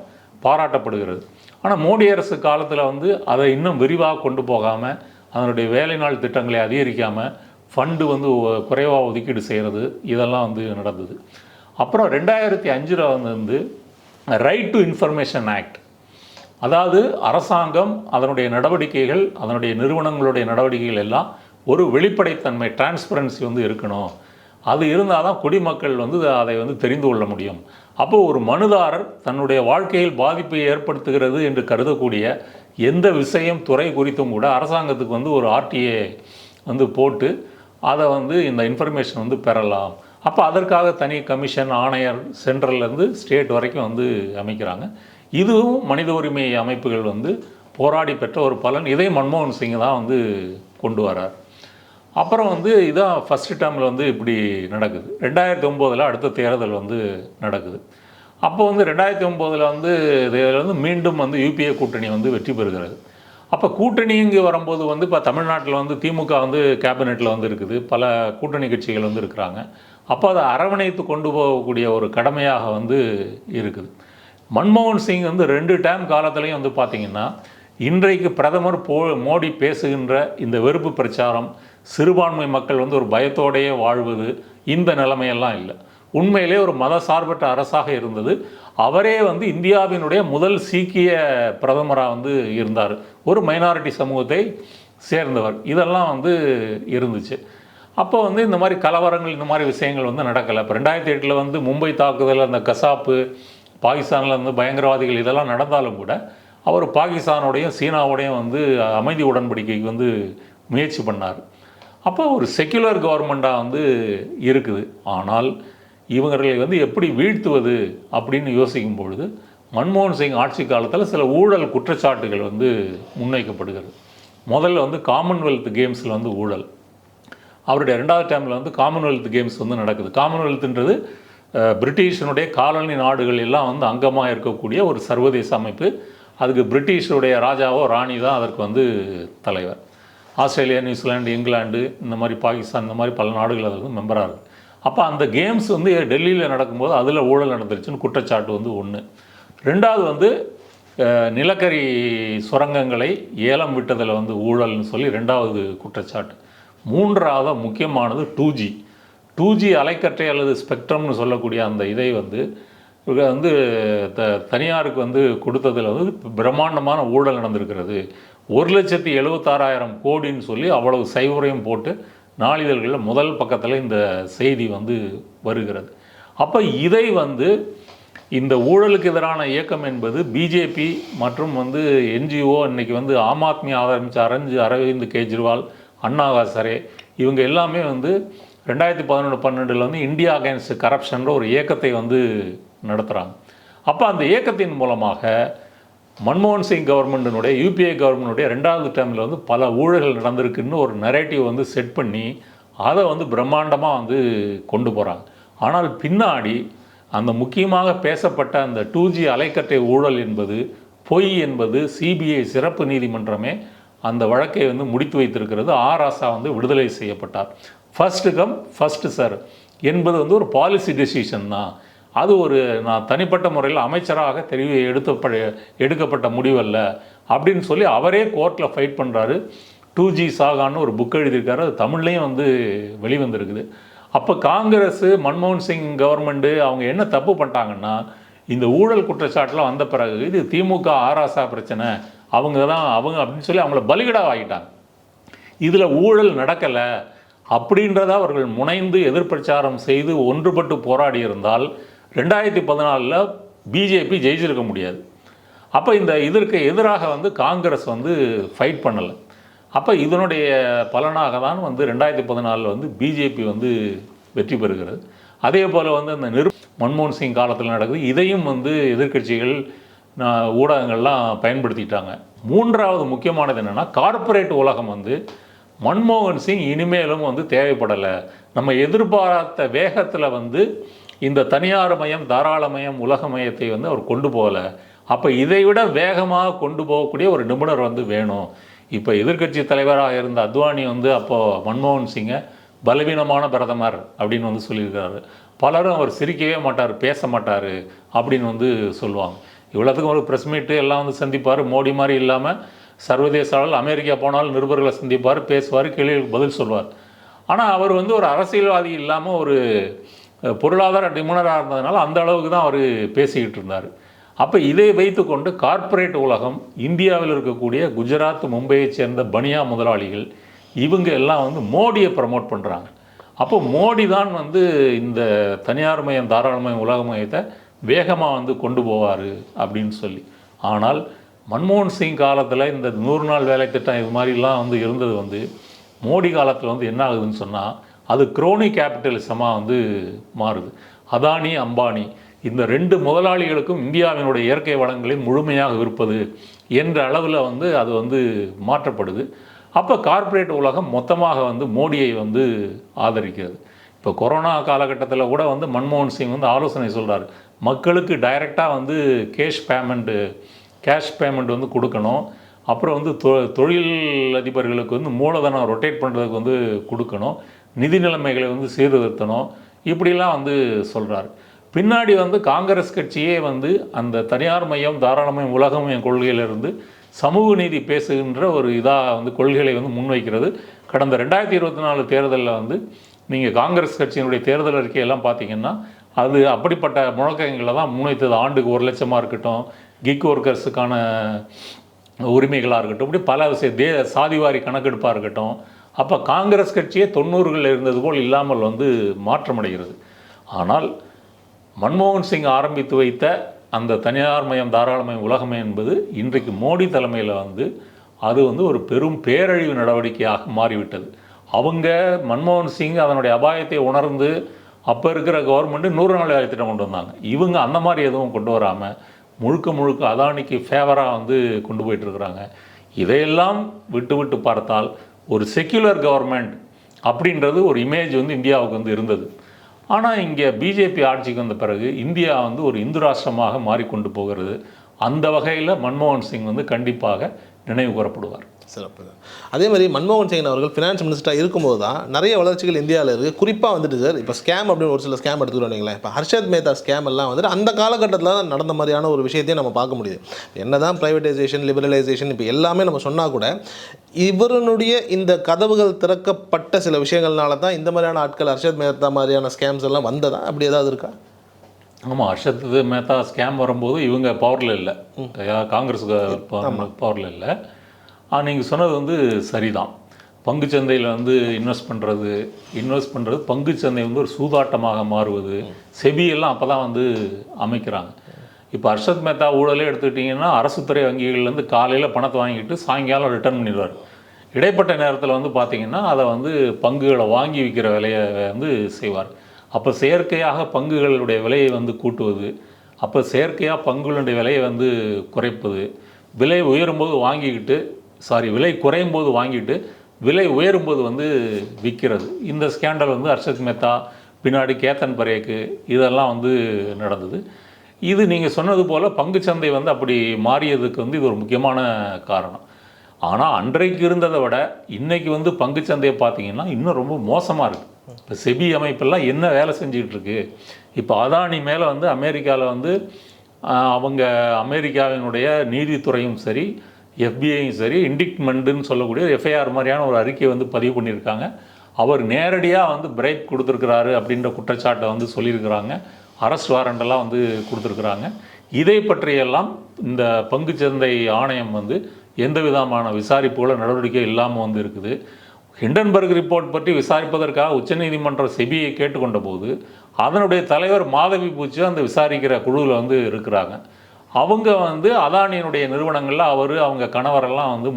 பாராட்டப்படுகிறது. ஆனால் மோடி அரசு காலத்தில் வந்து அதை இன்னும் விரிவாக கொண்டு போகாமல், அதனுடைய வேலை நாள் திட்டங்களை அதிகரிக்காமல், ஃபண்டு வந்து குறைவாக ஒதுக்கீடு செய்கிறது, இதெல்லாம் வந்து நடந்தது. அப்புறம் 2005 வந்து ரைட் டு இன்ஃபர்மேஷன் ஆக்ட், அதாவது அரசாங்கம் அதனுடைய நடவடிக்கைகள், அதனுடைய நிறுவனங்களுடைய நடவடிக்கைகள் எல்லாம் ஒரு வெளிப்படைத்தன்மை, டிரான்ஸ்பரன்சி வந்து இருக்கணும். அது இருந்தால் தான் குடிமக்கள் வந்து அதை வந்து தெரிந்து கொள்ள முடியும். அப்போது ஒரு மனுதாரர் தன்னுடைய வாழ்க்கையில் பாதிப்பை ஏற்படுத்துகிறது என்று கருதக்கூடிய எந்த விஷயம், துறை குறித்தும் கூட அரசாங்கத்துக்கு வந்து ஒரு RTA வந்து போட்டு அதை வந்து இந்த இன்ஃபர்மேஷன் வந்து பெறலாம். அப்போ அதற்காக தனி கமிஷன், ஆணையர், சென்ட்ரல்லேருந்து ஸ்டேட் வரைக்கும் வந்து அமைக்கிறாங்க. இதுவும் மனித உரிமை அமைப்புகள் வந்து போராடி பெற்ற ஒரு பலன். இதை மன்மோகன் சிங் தான் வந்து கொண்டு வரார். அப்புறம் வந்து இதான் ஃபஸ்ட்டு டேர்மில் வந்து இப்படி நடக்குது. 2009 அடுத்த தேர்தல் வந்து நடக்குது. அப்போ வந்து 2009 வந்து இதில் வந்து மீண்டும் வந்து UPA கூட்டணி வந்து வெற்றி பெறுகிறது. அப்போ கூட்டணி இங்கே வரும்போது வந்து இப்போ தமிழ்நாட்டில் வந்து திமுக வந்து கேபினெட்டில் வந்து இருக்குது, பல கூட்டணி கட்சிகள் வந்து இருக்கிறாங்க. அப்போ அதை அரவணைத்து கொண்டு போகக்கூடிய ஒரு கடமையாக வந்து இருக்குது. மன்மோகன் சிங் வந்து 2 டேர்ம் காலத்துலேயும் வந்து பார்த்திங்கன்னா, இன்றைக்கு பிரதமர் மோடி பேசுகின்ற இந்த வெறுப்பு பிரச்சாரம், சிறுபான்மை மக்கள் வந்து ஒரு பயத்தோடையே வாழ்வது, இந்த நிலைமையெல்லாம் இல்லை. உண்மையிலே ஒரு மத சார்பற்ற அரசாக இருந்தது. அவரே வந்து இந்தியாவினுடைய முதல் சீக்கிய பிரதமராக வந்து இருந்தார். ஒரு மைனாரிட்டி சமூகத்தை சேர்ந்தவர். இதெல்லாம் வந்து இருந்துச்சு. அப்போ வந்து இந்த மாதிரி கலவரங்கள், இந்த மாதிரி விஷயங்கள் வந்து நடக்கலை. இப்போ 2008 வந்து மும்பை தாக்குதல், அந்த கசாப்பு, பாகிஸ்தானில் வந்து பயங்கரவாதிகள், இதெல்லாம் நடந்தாலும் கூட அவர் பாகிஸ்தானோடையும் சீனாவோடையும் வந்து அமைதி உடன்படிக்கைக்கு வந்து முயற்சி பண்ணார். அப்போ ஒரு செக்குலர் கவர்மெண்ட்டாக வந்து இருக்குது. ஆனால் இவங்களை வந்து எப்படி வீழ்த்துவது அப்படின்னு யோசிக்கும் பொழுது மன்மோகன் சிங் ஆட்சி காலத்தில் சில ஊழல் குற்றச்சாட்டுகள் வந்து முன்வைக்கப்படுகிறது. முதல்ல வந்து காமன்வெல்த் கேம்ஸில் வந்து ஊழல். அவருடைய 2வது டேர்மில் வந்து காமன்வெல்த் கேம்ஸ் வந்து நடக்குது. காமன்வெல்த்ன்றது பிரிட்டிஷனுடைய காலனி நாடுகள் எல்லாம் வந்து அங்கமாக இருக்கக்கூடிய ஒரு சர்வதேச அமைப்பு. அதுக்கு பிரிட்டிஷுடைய ராஜாவோ ராணி தான் அதற்கு வந்து தலைவர். ஆஸ்திரேலியா, நியூசிலாந்து, இங்கிலாந்து, இந்த மாதிரி பாகிஸ்தான், இந்த மாதிரி பல நாடுகள் அதில் வந்து மெம்பராக இருக்குது. அப்போ அந்த கேம்ஸ் வந்து டெல்லியில் நடக்கும்போது அதில் ஊழல் நடந்துருச்சுன்னு குற்றச்சாட்டு வந்து ஒன்று. 2வது வந்து நிலக்கரி சுரங்கங்களை ஏலம் விட்டதில் வந்து ஊழல்னு சொல்லி 2வது குற்றச்சாட்டு. 3வது முக்கியமானது 2G அலைக்கற்றை அல்லது ஸ்பெக்ட்ரம்னு சொல்லக்கூடிய அந்த இதை வந்து வந்து தனியாருக்கு வந்து கொடுத்ததில் வந்து பிரம்மாண்டமான ஊழல் நடந்திருக்கிறது. 1,76,000 கோடின்னு சொல்லி அவ்வளவு சைவரையும் போட்டு நாளிதழ்களில் முதல் பக்கத்தில் இந்த செய்தி வந்து வருகிறது. அப்போ இதை வந்து இந்த ஊழலுக்கு எதிரான இயக்கம் என்பது பிஜேபி மற்றும் வந்து NGO, இன்றைக்கி வந்து ஆம் ஆத்மி ஆரம்பித்த அரவிந்த் கெஜ்ரிவால், அண்ணா ஹசாரே, இவங்க எல்லாமே வந்து 2011-12 வந்து இந்தியா அகேன்ஸ்ட் கரப்ஷன்ற ஒரு இயக்கத்தை வந்து நடத்துகிறாங்க. அப்போ அந்த இயக்கத்தின் மூலமாக மன்மோகன் சிங் கவர்மெண்ட்டினுடைய, UPA கவர்மெண்ட்டுடைய 2வது டேர்மில் வந்து பல ஊழல்கள் நடந்திருக்குன்னு ஒரு நரேட்டிவ் வந்து செட் பண்ணி அதை வந்து பிரம்மாண்டமாக வந்து கொண்டு போகிறாங்க. ஆனால் பின்னாடி அந்த முக்கியமாக பேசப்பட்ட அந்த 2G அலைக்கற்றை ஊழல் என்பது பொய் என்பது CBI சிறப்பு நீதிமன்றமே அந்த வழக்கை வந்து முடித்து வைத்திருக்கிறது. ராசா வந்து விடுதலை செய்யப்பட்டார். ஃபர்ஸ்ட் கம் ஃபர்ஸ்ட் சர் என்பது வந்து ஒரு பாலிசி டெசிஷன் தான். அது ஒரு நான் தனிப்பட்ட முறையில் அமைச்சராக எடுக்கப்பட்ட முடிவல்ல அப்படின்னு சொல்லி அவரே கோர்ட்டில் ஃபைட் பண்ணுறாரு. 2G சாகான்னு ஒரு புக் எழுதியிருக்காரு. அது தமிழ்லேயும் வந்து வெளிவந்திருக்குது. அப்போ காங்கிரஸ், மன்மோகன் சிங் கவர்மெண்ட்டு அவங்க என்ன தப்பு பண்ணிட்டாங்கன்னா, இந்த ஊழல் குற்றச்சாட்டில் வந்த பிறகு இது திமுக ராசா பிரச்சனை, அவங்க அப்படின்னு சொல்லி அவங்கள பலிகடாக ஆகிட்டாங்க. இதில் ஊழல் நடக்கலை அப்படின்றத அவர்கள் முனைந்து எதிர்பிரச்சாரம் செய்து ஒன்றுபட்டு போராடி இருந்தால் 2014 பிஜேபி ஜெயிச்சிருக்க முடியாது. அப்போ இதற்கு எதிராக வந்து காங்கிரஸ் வந்து ஃபைட் பண்ணலை. அப்போ இதனுடைய பலனாக தான் வந்து 2014 வந்து பிஜேபி வந்து வெற்றி பெறுகிறது. அதே போல் வந்து அந்த மன்மோகன் சிங் காலத்தில் நடக்குது. இதையும் வந்து எதிர்க்கட்சிகள், ஊடகங்கள்லாம் பயன்படுத்திட்டாங்க. 3வது முக்கியமானது என்னென்னா, கார்ப்பரேட் உலகம் வந்து மன்மோகன் சிங் இனிமேலும் வந்து தேவைப்படலை, நம்ம எதிர்பார்த்த வேகத்தில் வந்து இந்த தனியார் மயம், தாராளமயம், உலகமயத்தை வந்து அவர் கொண்டு போகலை. அப்போ இதை விட வேகமாக கொண்டு போகக்கூடிய ஒரு நிபுணர் வந்து வேணும். இப்போ எதிர்க்கட்சி தலைவராக இருந்த அத்வானி வந்து அப்போது மன்மோகன் சிங்கை பலவீனமான பிரதமர் அப்படின்னு வந்து சொல்லியிருக்காரு. பலரும் அவர் சிரிக்கவே மாட்டார், பேச மாட்டார் அப்படின்னு வந்து சொல்லுவாங்க. இவ்வளோத்துக்கும் ஒரு ப்ரெஸ் மீட்டு எல்லாம் வந்து சந்திப்பார். மோடி மாதிரி இல்லாமல் சர்வதேச அளவில் அமெரிக்கா போனாலும் நிருபர்களை சந்திப்பார், பேசுவார், கேள்விகளுக்கு பதில் சொல்வார். ஆனால் அவர் வந்து ஒரு அரசியல்வாதி இல்லாமல் ஒரு பொருளாதார நிபுணராக இருந்ததுனால அந்த அளவுக்கு தான் அவர் பேசிக்கிட்டு இருந்தார். அப்போ இதை வைத்துக்கொண்டு கார்ப்பரேட் உலகம், இந்தியாவில் இருக்கக்கூடிய குஜராத், மும்பையை சேர்ந்த பனியா முதலாளிகள், இவங்க எல்லாம் வந்து மோடியை ப்ரமோட் பண்ணுறாங்க. அப்போ மோடி தான் வந்து இந்த தனியார் மயம் தாராளமயம் உலக மையத்தை வேகமாக வந்து கொண்டு போவார் அப்படின்னு சொல்லி. ஆனால் மன்மோகன் சிங் காலத்தில் இந்த 100 நாள் வேலை திட்டம் இது மாதிரிலாம் வந்து இருந்தது வந்து மோடி காலத்தில் வந்து என்ன ஆகுதுன்னு சொன்னால் அது குரோனி கேபிட்டலிசமாக வந்து மாறுது. அதானி, அம்பானி இந்த 2 முதலாளிகளுக்கும் இந்தியாவினுடைய இயற்கை வளங்களை முழுமையாக விற்பது என்ற அளவில் வந்து அது வந்து மாற்றப்படுது. அப்போ கார்ப்பரேட் உலகம் மொத்தமாக வந்து மோடியை வந்து ஆதரிக்கிறது. இப்போ கொரோனா காலகட்டத்தில் கூட வந்து மன்மோகன் சிங் வந்து ஆலோசனை சொல்கிறார், மக்களுக்கு டைரெக்டாக வந்து கேஷ் பேமெண்ட் வந்து கொடுக்கணும். அப்புறம் வந்து தொழில் அதிபர்களுக்கு வந்து மூலதனம் ரொட்டேட் பண்ணுறதுக்கு வந்து கொடுக்கணும், நிதி நிலைமைகளை வந்து சீர்திருத்தணும், இப்படிலாம் வந்து சொல்கிறார். பின்னாடி வந்து காங்கிரஸ் கட்சியே வந்து அந்த தனியார் மையம் தாராளமயம் உலகமயம் கொள்கையிலிருந்து சமூக நீதி பேசுகின்ற ஒரு இதாக வந்து கொள்கைகளை வந்து முன்வைக்கிறது. கடந்த 2024 தேர்தலில் வந்து நீங்கள் காங்கிரஸ் கட்சியினுடைய தேர்தல் அறிக்கையெல்லாம் பார்த்தீங்கன்னா அது அப்படிப்பட்ட முழக்கங்களை தான் முன்வைத்தது. ஆண்டுக்கு 1 லட்சமாக இருக்கட்டும், கிக் ஒர்க்கர்ஸுக்கான உரிமைகளாக இருக்கட்டும், இப்படி பல விஷயம், சாதிவாரி கணக்கெடுப்பாக இருக்கட்டும். அப்போ காங்கிரஸ் கட்சியே 90களில் இருந்தது போல் இல்லாமல் வந்து மாற்றமடைகிறது. ஆனால் மன்மோகன் சிங் ஆரம்பித்து வைத்த அந்த தனியார் மயம் தாராளமயம் உலகமயம் என்பது இன்றைக்கு மோடி தலைமையில் வந்து அது வந்து ஒரு பெரும் பேரழிவு நடவடிக்கையாக மாறிவிட்டது. அவங்க மன்மோகன் சிங் அதனுடைய அபாயத்தை உணர்ந்து அப்போ இருக்கிற கவர்மெண்ட்டு 100 நாள் வேலை திட்டம் கொண்டு வந்தாங்க. இவங்க அந்த மாதிரி எதுவும் கொண்டு வராமல் முழுக்க அதானிக்கு ஃபேவராக வந்து கொண்டு போயிட்டுருக்குறாங்க. இதையெல்லாம் விட்டு பார்த்தால் ஒரு செக்யுலர் கவர்மெண்ட் அப்படின்றது ஒரு இமேஜ் வந்து இந்தியாவுக்கு வந்து இருந்தது. ஆனால் இங்கே பிஜேபி ஆட்சிக்கு வந்த பிறகு இந்தியா வந்து ஒரு இந்து ராஷ்டிரமாக மாறிக்கொண்டு போகிறது. அந்த வகையில் மன்மோகன் சிங் வந்து கண்டிப்பாக நினைவு கூறப்படுவார். சிறப்பு தான். அதே மாதிரி மன்மோகன் சிங் அவர்கள் ஃபினான்ஸ் மினிஸ்டராக இருக்கும்போது தான் நிறைய வளர்ச்சிகள் இந்தியாவில் இருக்குது. குறிப்பாக வந்துட்டு சார் இப்போ ஸ்கேம் அப்படின்னு ஒரு சில ஸ்கேம் எடுத்துக்கிறோம் இல்லைங்களா. இப்போ ஹர்ஷத் மேத்தா ஸ்கேம் எல்லாம் வந்துட்டு அந்த காலகட்டத்தில் தான் நடந்த மாதிரியான ஒரு விஷயத்தையும் நம்ம பார்க்க முடியுது. என்ன தான் ப்ரைவேட்டைசேஷன், லிபரலைசேஷன் இப்போ எல்லாமே நம்ம சொன்னால் கூட இவருடைய இந்த கதவுகள் திறக்கப்பட்ட சில விஷயங்கள்னால தான் இந்த மாதிரியான ஆட்கள், ஹர்ஷத் மேத்தா மாதிரியான ஸ்கேம்ஸ் எல்லாம் வந்ததா? அப்படி ஏதாவது இருக்கா? ஆமாம், ஹர்ஷத் மேத்தா ஸ்கேம் வரும்போது இவங்க பவரில் இல்லை, காங்கிரஸ் பவரில் இல்லை. நீங்கள் சொன்னது வந்து சரிதான். பங்குச்சந்தையில் வந்து இன்வெஸ்ட் பண்ணுறது பங்குச்சந்தை வந்து ஒரு சூதாட்டமாக மாறுவது, செபியெல்லாம் அப்போ தான் வந்து அமைக்கிறாங்க. இப்போ ஹர்ஷத் மேத்தா ஊழலே எடுத்துக்கிட்டிங்கன்னா அரசுத்துறை வங்கிகள்லேருந்து காலையில் பணத்தை வாங்கிட்டு சாயங்காலம் ரிட்டர்ன் பண்ணிடுவார். இடைப்பட்ட நேரத்தில் வந்து பார்த்திங்கன்னா அதை வந்து பங்குகளை வாங்கி விற்கிற விலையை வந்து செய்வார். அப்போ செயற்கையாக பங்குகளுடைய விலையை வந்து கூட்டுவது, அப்போ செயற்கையாக பங்குகளுடைய விலையை வந்து குறைப்பது, விலை உயரும்போது வாங்கிக்கிட்டு விலை குறையும் போது வாங்கிட்டு விலை உயரும்போது வந்து விற்கிறது. இந்த ஸ்கேண்டல் வந்து ஹர்ஷத் மேத்தா, பின்னாடி கேத்தன் பரேக்கு, இதெல்லாம் வந்து நடந்தது. இது நீங்கள் சொன்னது போல் பங்குச்சந்தை வந்து அப்படி மாறியதுக்கு வந்து இது ஒரு முக்கியமான காரணம். ஆனால் அன்றைக்கு இருந்ததை விட இன்றைக்கி வந்து பங்குச்சந்தையை பார்த்திங்கன்னா இன்னும் ரொம்ப மோசமாக இருக்குது. இப்போ செபி அமைப்பெல்லாம் என்ன வேலை செஞ்சுக்கிட்டு இருக்கு. இப்போ அதானி மேலே வந்து அமெரிக்காவில் வந்து அவங்க அமெரிக்காவினுடைய நீதித்துறையும் சரி, எஃபிஐயும் சரி, இண்டிக்மெண்ட்டுன்னு சொல்லக்கூடிய எஃப்ஐஆர் மாதிரியான ஒரு அறிக்கையை வந்து பதிவு பண்ணியிருக்காங்க. அவர் நேரடியாக வந்து பிரைப் கொடுத்துருக்கிறாரு அப்படின்ற குற்றச்சாட்டை வந்து சொல்லியிருக்கிறாங்க. அரெஸ்ட் வாரண்டெல்லாம் வந்து கொடுத்துருக்குறாங்க. இதை பற்றியெல்லாம் இந்த பங்குச்சந்தை ஆணையம் வந்து எந்த விதமான விசாரிப்புகளோ நடவடிக்கை இல்லாமல் வந்து இருக்குது. ஹிண்டன்பர்க் ரிப்போர்ட் பற்றி விசாரிப்பதற்காக உச்சநீதிமன்றம் செபியை கேட்டுக்கொண்ட போது அதனுடைய தலைவர் மாதவி பூச்சி அந்த விசாரிக்கிற குழுவில் வந்து இருக்கிறாங்க. அவங்க வந்து அதானியினுடைய நிறுவனங்களில் அவங்க கணவரெல்லாம் வந்து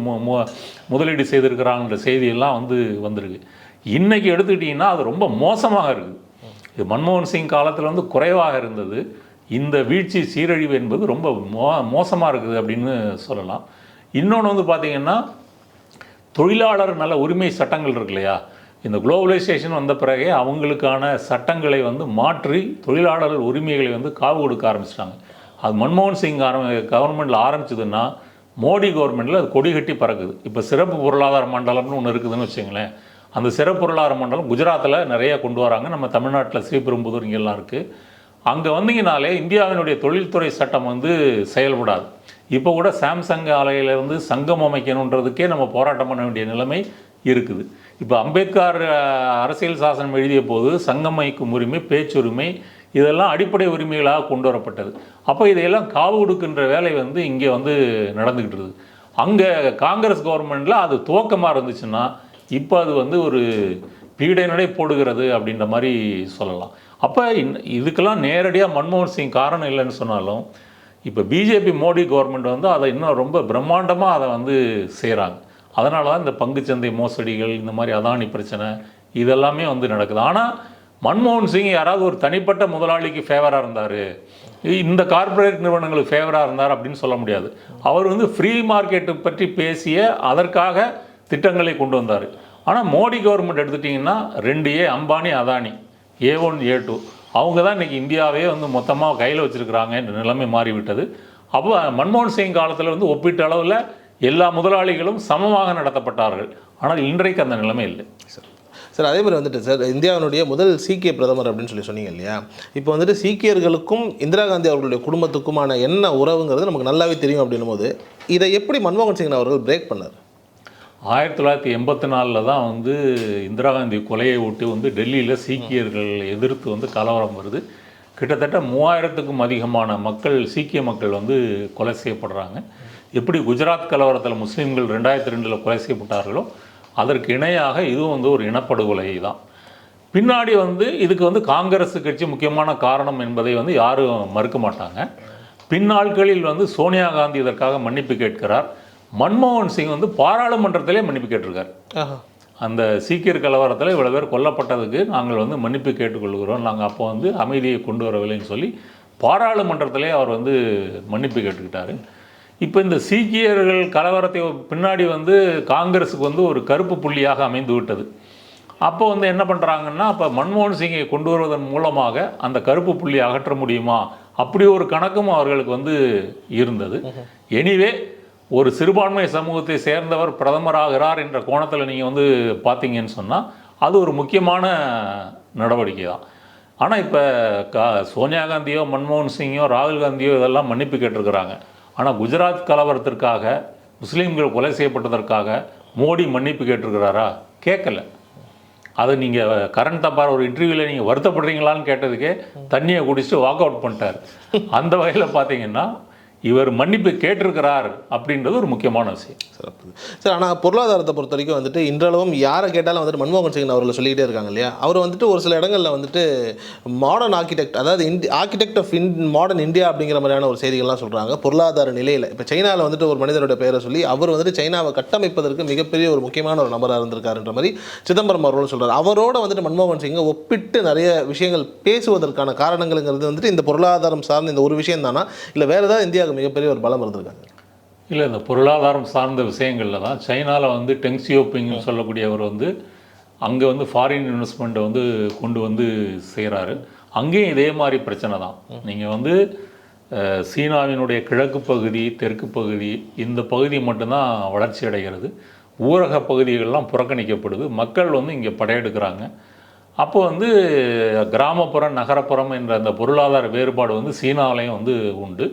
முதலீடு செய்திருக்கிறாங்கன்ற செய்தியெல்லாம் வந்து வந்திருக்கு. இன்றைக்கி எடுத்துக்கிட்டிங்கன்னா அது ரொம்ப மோசமாக இருக்குது. இது மன்மோகன் சிங் காலத்தில் வந்து குறைவாக இருந்தது. இந்த வீழ்ச்சி சீரழிவு என்பது ரொம்ப மோசமாக இருக்குது அப்படின்னு சொல்லலாம். இன்னொன்று வந்து பார்த்திங்கன்னா தொழிலாளர் நல உரிமை சட்டங்கள் இருக்கு இல்லையா, இந்த குளோபலைசேஷன் வந்த பிறகே அவங்களுக்கான சட்டங்களை வந்து மாற்றி தொழிலாளர் உரிமைகளை வந்து காவு கொடுக்க ஆரம்பிச்சிட்டாங்க. அது மன்மோகன் சிங் கவர்மெண்ட்டில் ஆரம்பிச்சதுன்னா மோடி கவர்மெண்ட்டில் அது கொடி கட்டி பறக்குது. இப்போ சிறப்பு பொருளாதார மண்டலம்னு ஒன்று இருக்குதுன்னு வச்சுங்களேன். அந்த சிறப்பு பொருளாதார மண்டலம் குஜராத்தில் நிறைய கொண்டு வராங்க. நம்ம தமிழ்நாட்டில் ஸ்ரீபெரும்புதூர் இங்கெல்லாம் இருக்குது. அங்கே வந்தீங்கனாலே இந்தியாவினுடைய தொழில்துறை சட்டம் வந்து செயல்படாது. இப்போ கூட சாம்சங் ஆலையிலேருந்து சங்கம் அமைக்கணுன்றதுக்கே நம்ம போராட்டம் பண்ண வேண்டிய நிலைமை இருக்குது. இப்போ அம்பேத்கர் அரசியல் சாசனம் எழுதிய போது சங்கம் அமைக்கும் உரிமை, பேச்சுரிமை இதெல்லாம் அடிப்படை உரிமைகளாக கொண்டு வரப்பட்டது. அப்போ இதையெல்லாம் காவு கொடுக்கின்ற வேலை வந்து இங்கே வந்து நடந்துக்கிட்டு இருக்குது. அங்கே காங்கிரஸ் கவர்மெண்ட்டில் அது துவக்கமாக இருந்துச்சுன்னா இப்போ அது வந்து ஒரு பீடைநடை போடுகிறது அப்படின்ற மாதிரி சொல்லலாம். அப்போ இதுக்கெல்லாம் நேரடியாக மன்மோகன் சிங் காரணம் இல்லைன்னு சொன்னாலும் இப்போ பிஜேபி மோடி கவர்மெண்ட் வந்து அதை இன்னும் ரொம்ப பிரம்மாண்டமாக அதை வந்து செய்கிறாங்க. அதனால தான் இந்த பங்குச்சந்தை மோசடிகள், இந்த மாதிரி அதானி பிரச்சனை இதெல்லாமே வந்து நடக்குது. ஆனால் மன்மோகன் சிங் யாராவது ஒரு தனிப்பட்ட முதலாளிக்கு ஃபேவராக இருந்தார், இந்த கார்ப்பரேட் நிறுவனங்களுக்கு ஃபேவராக இருந்தார் அப்படின்னு சொல்ல முடியாது. அவர் வந்து ஃப்ரீ மார்க்கெட்டு பற்றி பேசிய அதற்காக திட்டங்களை கொண்டு வந்தார். ஆனால் மோடி கவர்மெண்ட் எடுத்துட்டிங்கன்னா 2A Ambani Adani, A1 A2 அவங்க தான் இன்றைக்கி இந்தியாவே வந்து மொத்தமாக கையில் வச்சுருக்கிறாங்க என்ற நிலைமை மாறிவிட்டது. அப்போ மன்மோகன் சிங் காலத்தில் வந்து ஒப்பீட்டு அளவில் எல்லா முதலாளிகளும் சமமாக நடத்தப்பட்டார்கள். ஆனால் இன்றைக்கு அந்த நிலைமை இல்லை. சார் அதே மாதிரி வந்துட்டு சார், இந்தியாவினுடைய முதல் சீக்கிய பிரதமர் அப்படின்னு சொல்லி சொன்னீங்க இல்லையா? இப்போ வந்துட்டு சீக்கியர்களுக்கும் இந்திரா காந்தி அவர்களுடைய குடும்பத்துக்குமான என்ன உறவுங்கிறது நமக்கு நல்லாவே தெரியும். அப்படின்னும் போது இதை எப்படி மன்மோகன் சிங் அவர்கள் பிரேக் பண்ணார்? 1984 தான் வந்து இந்திரா காந்தி கொலையை ஒட்டி வந்து டெல்லியில் சீக்கியர்கள் எதிர்த்து வந்து கலவரம் வருது. கிட்டத்தட்ட 3000க்கும் அதிகமான மக்கள், சீக்கிய மக்கள் வந்து கொலை செய்யப்படுறாங்க. எப்படி குஜராத் கலவரத்தில் முஸ்லீம்கள் 2002 கொலை செய்யப்பட்டார்களோ அதற்கு இணையாக இதுவும் வந்து ஒரு இனப்படுகொலை தான். பின்னாடி வந்து இதுக்கு வந்து காங்கிரஸ் கட்சி முக்கியமான காரணம் என்பதை வந்து யாரும் மறுக்க மாட்டாங்க. பின்னாட்களில் வந்து சோனியா காந்தி இதற்காக மன்னிப்பு கேட்கிறார். மன்மோகன் சிங் வந்து பாராளுமன்றத்திலே மன்னிப்பு கேட்டிருக்கார். அந்த சீக்கியர் கலவரத்தில் இவ்வளோ பேர் கொல்லப்பட்டதுக்கு நாங்கள் வந்து மன்னிப்பு கேட்டுக்கொள்கிறோம், நாங்கள் அப்போ வந்து அமைதியை கொண்டு வரவில்லைன்னு சொல்லி பாராளுமன்றத்திலே அவர் வந்து மன்னிப்பு கேட்டுக்கிட்டார். இப்போ இந்த சீக்கியர்கள் கலவரத்தை பின்னாடி வந்து காங்கிரஸுக்கு வந்து ஒரு கருப்பு புள்ளியாக அமைந்து விட்டது. அப்போ வந்து என்ன பண்ணுறாங்கன்னா, அப்போ மன்மோகன் சிங்கை கொண்டு வருவதன் மூலமாக அந்த கருப்பு புள்ளி அகற்ற முடியுமா, அப்படி ஒரு கணக்கும் அவர்களுக்கு வந்து இருந்தது. எனிவே ஒரு சிறுபான்மை சமூகத்தை சேர்ந்தவர் பிரதமராகிறார் என்ற கோணத்தில் நீங்கள் வந்து பார்த்தீங்கன்னு சொன்னால் அது ஒரு முக்கியமான நடவடிக்கை தான். ஆனால் இப்போ சோனியா காந்தியோ மன்மோகன் சிங்கோ ராகுல் காந்தியோ இதெல்லாம் மன்னிப்பு கேட்டிருக்கிறாங்க. ஆனால் குஜராத் கலவரத்திற்காக, முஸ்லீம்கள் கொலை செய்யப்பட்டதற்காக மோடி மன்னிப்பு கேட்டிருக்கிறாரா? கேட்கல. அதை நீங்கள் கரண் தப்பார் ஒரு இன்டர்வியூவில் நீங்கள் வருத்தப்படுறீங்களான்னு கேட்டதுக்கே தண்ணியை குடிச்சிட்டு வாக் அவுட் பண்ணிட்டார். அந்த வகையில் பார்த்தீங்கன்னா இவர் மன்னிப்பு கேட்டிருக்கிறார் அப்படின்றது ஒரு முக்கியமான விஷயம். சிறப்பு சார். ஆனால் பொருளாதாரத்தை பொறுத்த வரைக்கும் வந்துட்டு இன்றளவும் யாரை கேட்டாலும் வந்துட்டு மன்மோகன் சிங் அவர்களை சொல்லிக்கிட்டே இருக்காங்க இல்லையா? அவர் வந்துட்டு ஒரு சில இடங்களில் வந்துட்டு மாடர்ன் ஆர்கிடெக்ட், அதாவது ஆர்கிடெக்ட் ஆஃப் மாடர்ன் இந்தியா அப்படிங்கிற மாதிரியான ஒரு செய்திகள்லாம் சொல்கிறாங்க. பொருளாதார நிலையில் இப்போ சைனாவில் வந்துட்டு ஒரு மனிதனுடைய பெயரை சொல்லி அவர் வந்துட்டு சைனாவை கட்டமைப்பதற்கு மிகப்பெரிய ஒரு முக்கியமான ஒரு நபராக இருந்திருக்காருன்ற மாதிரி சிதம்பரம் அவர்களும் சொல்கிறார். அவரோட வந்துட்டு மன்மோகன் சிங்கை ஒப்பிட்டு நிறைய விஷயங்கள் பேசுவதற்கான காரணங்கள்ங்கிறது வந்துட்டு இந்த பொருளாதாரம் சார்ந்த இந்த ஒரு விஷயம் தானா, இல்லை வேறு ஏதாவது இந்தியாவுக்கு மிகப்பெரிய ஒரு பலம் இருந்திருக்காங்க? இல்லை, இந்த பொருளாதாரம் சார்ந்த விஷயங்களில் தான் சைனாவில் வந்து டெங் சியோபிங்னு சொல்லக்கூடியவர் வந்து அங்கே வந்து ஃபாரின் இன்வெஸ்ட்மெண்ட்டை வந்து கொண்டு வந்து செய்கிறாரு. அங்கேயும் இதே மாதிரி பிரச்சனை தான். நீங்கள் வந்து சீனாவினுடைய கிழக்கு பகுதி, தெற்கு பகுதி, இந்த பகுதி மட்டும்தான் வளர்ச்சி அடைகிறது. ஊரக பகுதிகளெலாம் புறக்கணிக்கப்படுது. மக்கள் வந்து இங்கே படையெடுக்கிறாங்க. அப்போ வந்து கிராமப்புறம் நகரப்புறம் என்ற அந்த பொருளாதார வேறுபாடு வந்து சீனாவிலையும் வந்து உண்டு.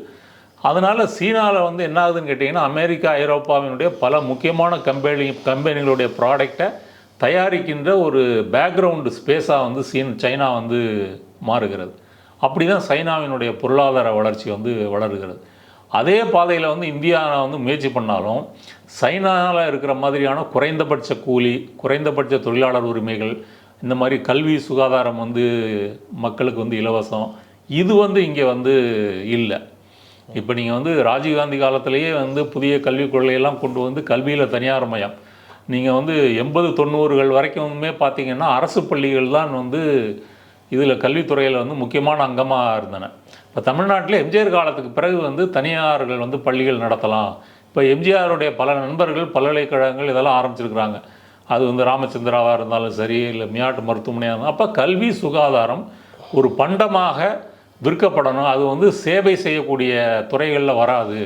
அதனால் சீனாவில் வந்து என்ன ஆகுதுன்னு கேட்டிங்கன்னா, அமெரிக்கா, ஐரோப்பாவினுடைய பல முக்கியமான கம்பெனிகளுடைய ப்ராடக்டை தயாரிக்கின்ற ஒரு பேக்ரவுண்டு ஸ்பேஸாக வந்து சைனா வந்து மாறுகிறது. அப்படி தான் சைனாவினுடைய பொருளாதார வளர்ச்சி வந்து வளருகிறது. அதே பாதையில் வந்து இந்தியா வந்து முயற்சி பண்ணாலும் சைனாவில் இருக்கிற மாதிரியான குறைந்தபட்ச கூலி, குறைந்தபட்ச தொழிலாளர் உரிமைகள், இந்த மாதிரி கல்வி சுகாதாரம் வந்து மக்களுக்கு வந்து இலவசம், இது வந்து இங்கே வந்து இல்லை. இப்போ நீங்கள் வந்து ராஜீவ்காந்தி காலத்திலேயே வந்து புதிய கல்விக் கொள்கையெல்லாம் கொண்டு வந்து கல்வியில் தனியார் மயம். நீங்கள் வந்து 80-90கள் வரைக்குமே பார்த்தீங்கன்னா அரசு பள்ளிகள் தான் வந்து இதில் கல்வித்துறையில் வந்து முக்கியமான அங்கமாக இருந்தன. இப்போ தமிழ்நாட்டில் எம்ஜிஆர் காலத்துக்கு பிறகு வந்து தனியார்கள் வந்து பள்ளிகள் நடத்தலாம். இப்போ எம்ஜிஆருடைய பல நண்பர்கள் பல்கலைக்கழகங்கள் இதெல்லாம் ஆரம்பிச்சிருக்கிறாங்க. அது வந்து ராமச்சந்திராவாக இருந்தாலும் சரி, இல்லை மியாட் மருத்துவமனையாக இருந்தாலும். அப்போ கல்வி சுகாதாரம் ஒரு பண்டமாக விற்கப்படணும், அது வந்து சேவை செய்யக்கூடிய துறைகளில் வராது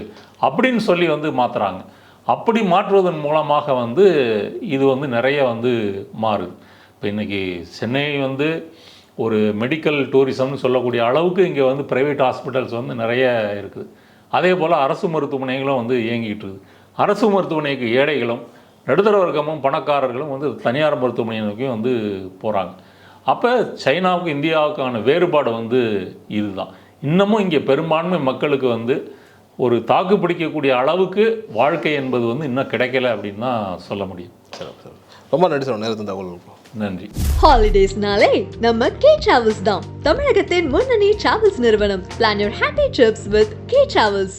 அப்படின்னு சொல்லி வந்து மாற்றுறாங்க. அப்படி மாற்றுவதன் மூலமாக வந்து இது வந்து நிறைய வந்து மாறுது. இப்போ இன்றைக்கி சென்னை வந்து ஒரு மெடிக்கல் டூரிசம்னு சொல்லக்கூடிய அளவுக்கு இங்கே வந்து ப்ரைவேட் ஹாஸ்பிட்டல்ஸ் வந்து நிறைய இருக்குது. அதே போல் அரசு மருத்துவமனைகளும் வந்து இயங்கிட்டு இருக்குது. அரசு மருத்துவமனைக்கு ஏழைகளும் நடுத்தர வர்க்கமும் பணக்காரர்களும் வந்து தனியார் மருத்துவமனை நோக்கி வந்து போகிறாங்க. அப்போ சைனாவுக்கு இந்தியாவுக்கான வேறுபாடு வந்து இதுதான். இன்னமும் இங்கே பெரும்பான்மை மக்களுக்கு வந்து ஒரு தாக்கு பிடிக்கக்கூடிய அளவுக்கு வாழ்க்கை என்பது வந்து இன்னும் கிடைக்கல அப்படின்னு தான் சொல்ல முடியும். சரி, ரொம்ப நன்றி சார் நேரத்தின் தகவல். நன்றி. ஹாலிடேஸ்னாலே நம்ம கே டிராவல்ஸ் தான் தமிழகத்தின் முன்னணி டிராவல்ஸ் நிறுவனம். Plan your happy trips with K Travels.